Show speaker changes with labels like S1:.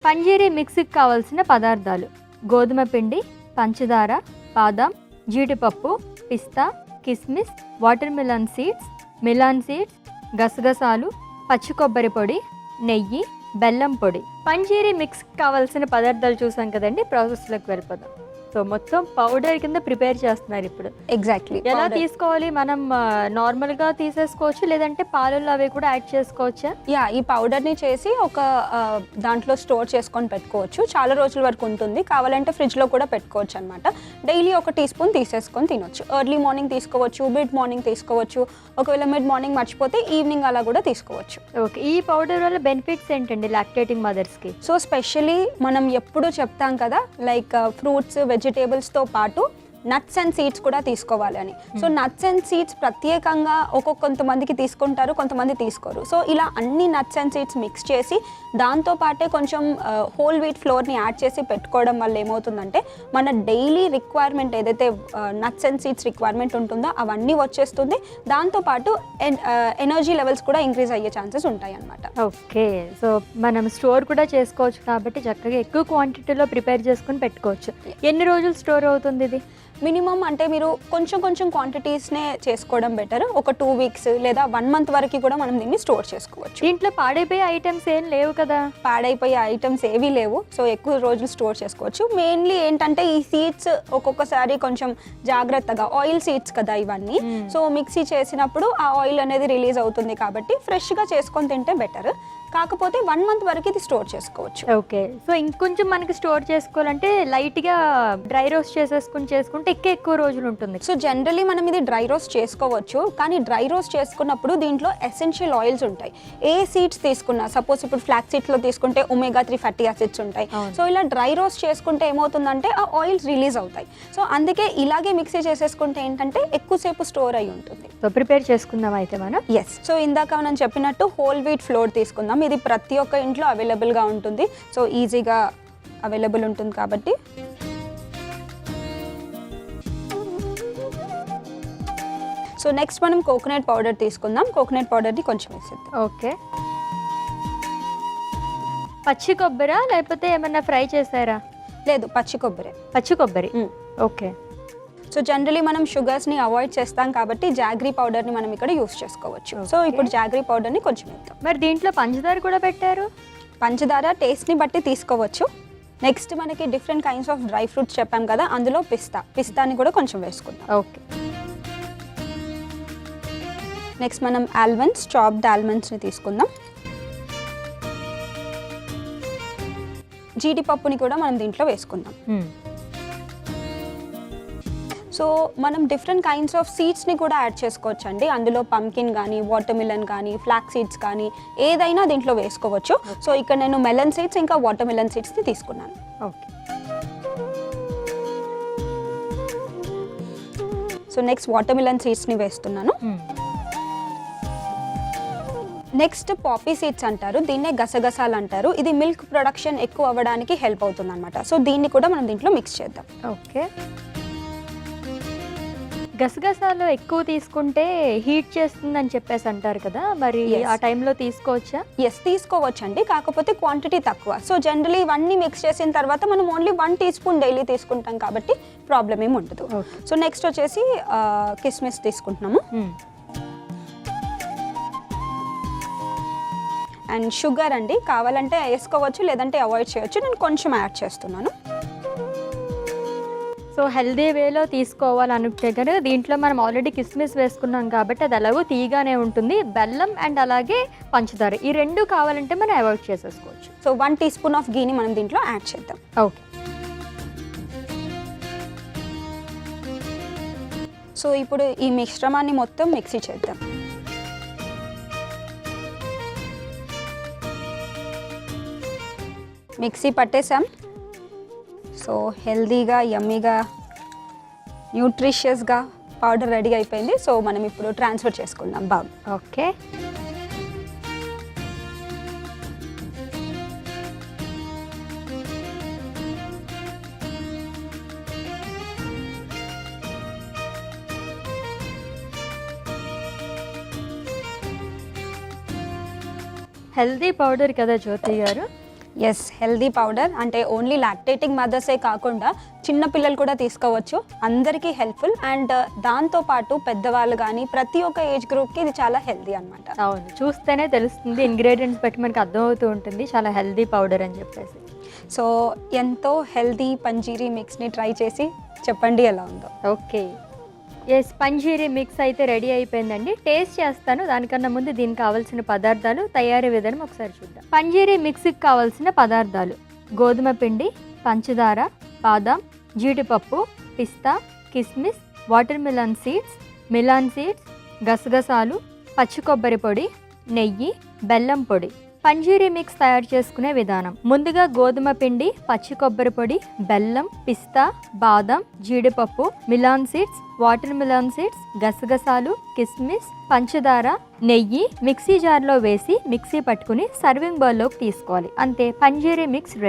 S1: పంజీరీ మిక్స్కి కావాల్సిన పదార్థాలు: గోధుమ పిండి, పంచదార, బాదాం, జీడిపప్పు, పిస్తా, కిస్మిస్, వాటర్ మిలాన్ సీడ్స్, గసగసాలు, పచ్చి కొబ్బరి పొడి, నెయ్యి, బెల్లం పొడి. పంజీరీ మిక్స్కి కావాల్సిన పదార్థాలు చూసాం కదండి, ప్రాసెస్లోకి వెళ్ళిపోదాం. సో మొత్తం పౌడర్ కింద ప్రిపేర్ చేస్తున్నారు ఇప్పుడు.
S2: ఎగ్జాక్ట్లీ.
S1: ఎలా తీసుకోవాలి? మనం నార్మల్గా తీసేసుకోవచ్చు, లేదంటే పాలల్లో అవి కూడా యాడ్ చేసుకోవచ్చా?
S2: ఈ పౌడర్ని చేసి ఒక దాంట్లో స్టోర్ చేసుకొని పెట్టుకోవచ్చు, చాలా రోజుల వరకు ఉంటుంది. కావాలంటే ఫ్రిడ్జ్లో కూడా పెట్టుకోవచ్చు అనమాట. డైలీ ఒక టీ స్పూన్ తీసేసుకొని తినొచ్చు. ఎర్లీ మార్నింగ్ తీసుకోవచ్చు, మిడ్ మార్నింగ్ తీసుకోవచ్చు. ఒకవేళ మిడ్ మార్నింగ్ మర్చిపోతే ఈవినింగ్ అలా కూడా తీసుకోవచ్చు.
S1: ఓకే. ఈ పౌడర్ వల్ల బెనిఫిట్స్ ఏంటండి లాక్టేటింగ్ మదర్స్కి?
S2: సో స్పెషల్లీ మనం ఎప్పుడూ చెప్తాం కదా, లైక్ ఫ్రూట్స్, వెజిటేబుల్స్తో పాటు నట్స్ అండ్ సీడ్స్ కూడా తీసుకోవాలి అని. సో నట్స్ అండ్ సీడ్స్ ప్రత్యేకంగా కొంతమందికి తీసుకుంటారు, కొంతమంది తీసుకోరు. సో ఇలా అన్ని నట్స్ అండ్ సీడ్స్ మిక్స్ చేసి దాంతో పాటే కొంచెం హోల్ వీట్ ఫ్లోర్ని యాడ్ చేసి పెట్టుకోవడం వల్ల ఏమవుతుందంటే మన డైలీ రిక్వైర్మెంట్ ఏదైతే నట్స్ అండ్ సీడ్స్ రిక్వైర్మెంట్ ఉంటుందో అవన్నీ వచ్చేస్తుంది. దాంతోపాటు ఎనర్జీ లెవెల్స్ కూడా ఇంక్రీజ్ అయ్యే ఛాన్సెస్ ఉంటాయి అన్నమాట.
S1: ఓకే. సో మనం స్టోర్ కూడా చేసుకోవచ్చు కాబట్టి చక్కగా ఎక్కువ క్వాంటిటీలో ప్రిపేర్ చేసుకుని పెట్టుకోవచ్చు. ఎన్ని రోజులు స్టోర్ అవుతుంది ఇది?
S2: మినిమం అంటే మీరు కొంచెం క్వాంటిటీస్నే చేసుకోవడం బెటర్. ఒక 2 వీక్స్ లేదా 1 మంత్ వరకు కూడా మనం దీన్ని స్టోర్ చేసుకోవచ్చు.
S1: దీంట్లో పాడైపోయే ఐటమ్స్ ఏం లేవు కదా?
S2: పాడైపోయే ఐటమ్స్ ఏవీ లేవు. సో ఎక్కువ రోజులు స్టోర్ చేసుకోవచ్చు. మెయిన్లీ ఏంటంటే ఈ సీడ్స్ ఒక్కొక్కసారి కొంచెం జాగ్రత్తగా, ఆయిల్ సీడ్స్ కదా ఇవన్నీ, సో మిక్సీ చేసినప్పుడు ఆ ఆయిల్ అనేది రిలీజ్ అవుతుంది కాబట్టి ఫ్రెష్గా చేసుకొని తింటే బెటర్. కాకపోతే 1 మంత్ వరకు ఇది స్టోర్ చేసుకోవచ్చు.
S1: ఓకే. సో ఇంకొంచెం మనకి స్టోర్ చేసుకోవాలంటే లైట్గా డ్రై రోస్ట్ చేసుకుంటే ఎక్కువ రోజులు ఉంటుంది.
S2: సో జనరలీ మనం ఇది డ్రై రోస్ట్ చేసుకోవచ్చు, కానీ డ్రై రోస్ట్ చేసుకున్నప్పుడు దీంట్లో ఎసెన్షియల్ ఆయిల్స్ ఉంటాయి. ఏ సీడ్స్ తీసుకున్నా, సపోజ్ ఇప్పుడు ఫ్లాక్ సీడ్స్లో తీసుకుంటే ఒమేగా 3 ఫ్యాటీ యాసిడ్స్ ఉంటాయి. సో ఇలా డ్రై రోస్ట్ చేసుకుంటే ఏమవుతుందంటే ఆ ఆయిల్స్ రిలీజ్ అవుతాయి. సో అందుకే ఇలాగే మిక్సీ చేసేసుకుంటే ఏంటంటే ఎక్కువసేపు స్టోర్ అయి ఉంటుంది.
S1: సో ప్రిపేర్ చేసుకుందాం అయితే మనం.
S2: ఎస్. సో ఇందాక మనం చెప్పినట్టు హోల్ వీట్ ఫ్లోర్ తీసుకుందాం. ఇది ప్రతి ఒక్క ఇంట్లో అవైలబుల్గా ఉంటుంది. సో ఈజీగా అవైలబుల్ ఉంటుంది కాబట్టి సో నెక్స్ట్ మనం కోకోనట్ పౌడర్ తీసుకుందాం. కోకోనట్ పౌడర్ని కొంచెం వేసేద్దాం.
S1: ఓకే. పచ్చి కొబ్బరి లేకపోతే ఏమన్నా ఫ్రై చేశారా?
S2: లేదు, పచ్చి కొబ్బరి.
S1: పచ్చి కొబ్బరి. ఓకే.
S2: సో జనరలీ మనం షుగర్స్ని అవాయిడ్ చేస్తాం కాబట్టి జాగ్రీ పౌడర్ని మనం ఇక్కడ యూస్ చేసుకోవచ్చు. సో ఇప్పుడు జాగ్రీ పౌడర్ని కొంచెం వేద్దాం.
S1: మరి దీంట్లో పంచదార కూడా పెట్టారు?
S2: పంచదార టేస్ట్ని బట్టి తీసుకోవచ్చు. నెక్స్ట్ మనకి different kinds of dry fruits చెప్పాం కదా, అందులో పిస్తాని కూడా కొంచెం వేసుకుందాం.
S1: ఓకే.
S2: నెక్స్ట్ మనం ఆల్మండ్స్, చాప్డ్ ఆల్మండ్స్ని తీసుకుందాం. జీడిపప్పుని కూడా మనం దీంట్లో వేసుకుందాం. సో మనం డిఫరెంట్ కైండ్స్ ఆఫ్ సీడ్స్ని కూడా యాడ్ చేసుకోవచ్చు అండి. అందులో పంకిన్ కానీ, వాటర్ మిలన్ కానీ, ఫ్లాక్ సీడ్స్ కానీ ఏదైనా దీంట్లో వేసుకోవచ్చు. సో ఇక్కడ నేను మెలన్ సీడ్స్ ఇంకా వాటర్ మిలన్ సీడ్స్ని తీసుకున్నాను.
S1: Okay.
S2: So next watermelon సీడ్స్ని వేస్తున్నాను. నెక్స్ట్ పాపీ సీడ్స్ అంటారు, దీన్నే గసగసాలు అంటారు. ఇది మిల్క్ ప్రొడక్షన్ ఎక్కువ అవ్వడానికి హెల్ప్ అవుతుంది అనమాట. సో దీన్ని కూడా మనం దీంట్లో మిక్స్ చేద్దాం.
S1: ఓకే. గసగసాలు ఎక్కువ తీసుకుంటే హీట్ చేస్తుందని చెప్పేసి అంటారు కదా, మరి ఆ టైంలో తీసుకోవచ్చా?
S2: ఎస్, తీసుకోవచ్చు అండి, కాకపోతే క్వాంటిటీ తక్కువ. సో జనరలీ ఇవన్నీ మిక్స్ చేసిన తర్వాత మనం ఓన్లీ 1 టీ స్పూన్ డైలీ తీసుకుంటాం కాబట్టి ప్రాబ్లం ఏమి ఉండదు. సో నెక్స్ట్ వచ్చేసి కిస్మిస్ తీసుకుంటున్నాము. అండ్ షుగర్ అండి, కావాలంటే వేసుకోవచ్చు, లేదంటే అవాయిడ్ చేయొచ్చు. నేను కొంచెం యాడ్ చేస్తున్నాను.
S1: సో హెల్దీ వేలో తీసుకోవాలనుకుంటే కనుక దీంట్లో మనం ఆల్రెడీ కిస్మిస్ వేసుకున్నాం కాబట్టి అది అలాగో తీగానే ఉంటుంది. బెల్లం అండ్ అలాగే పంచదార ఈ రెండు కావాలంటే మనం అవాయిడ్ చేసేసుకోవచ్చు.
S2: సో 1 టీ స్పూన్ ఆఫ్ గీని మనం దీంట్లో యాడ్ చేద్దాం.
S1: ఓకే.
S2: సో ఇప్పుడు ఈ మిశ్రమాన్ని మొత్తం మిక్సీ చేద్దాం. మిక్సీ పట్టేసాం. సో హెల్దీగా, యమ్మీగా, న్యూట్రిషియస్గా పౌడర్ రెడీ అయిపోయింది. సో మనం ఇప్పుడు ట్రాన్స్ఫర్ చేసుకుందాం బాగా.
S1: ఓకే. హెల్దీ పౌడర్ కదా జ్యోతి గారు,
S2: ఎస్, హెల్దీ పౌడర్ అంటే ఓన్లీ లాక్టేటింగ్ మదర్సే కాకుండా చిన్న పిల్లలు కూడా తీసుకోవచ్చు, అందరికీ హెల్ప్ఫుల్. అండ్ దాంతోపాటు పెద్దవాళ్ళు కానీ ప్రతి ఒక్క ఏజ్ గ్రూప్కి ఇది చాలా హెల్దీ అనమాట.
S1: అవును, చూస్తేనే తెలుస్తుంది, ఇంగ్రీడియంట్స్ బట్టి మనకి అర్థమవుతూ ఉంటుంది చాలా హెల్దీ పౌడర్ అని చెప్పేసి.
S2: సో ఎంతో హెల్దీ పంజీరీ మిక్స్ని ట్రై చేసి చెప్పండి ఎలా ఉందో.
S1: ఓకే, ఎస్, పంజీరీ మిక్స్ అయితే రెడీ అయిపోయిందండి. టేస్ట్ చేస్తాను. దానికన్నా ముందు దీనికి కావాల్సిన పదార్థాలు, తయారీ విధానం ఒకసారి చూద్దాం. పంజీరీ మిక్స్కి కావాల్సిన పదార్థాలు: గోధుమ పిండి, పంచదార, బాదాం, జీడిపప్పు, పిస్తా, కిస్మిస్, వాటర్ మిలన్ సీడ్స్, గసగసాలు, పచ్చి కొబ్బరి పొడి, నెయ్యి, బెల్లం పొడి. పంజీరీ మిక్స్ తయారు చేసుకునే విధానం: ముందుగా గోధుమ పిండి, పచ్చి కొబ్బరి పొడి, బెల్లం, పిస్తా, బాదం, జీడిపప్పు, melon seeds, water melon seeds, గసగసాలు, కిస్మిస్, పంచదార, నెయ్యి మిక్సీ జార్లో వేసి మిక్సీ పట్టుకుని సర్వింగ్ బౌల్లోకి తీసుకోవాలి. అంతే, పంజీరీ మిక్స్ రెడీ.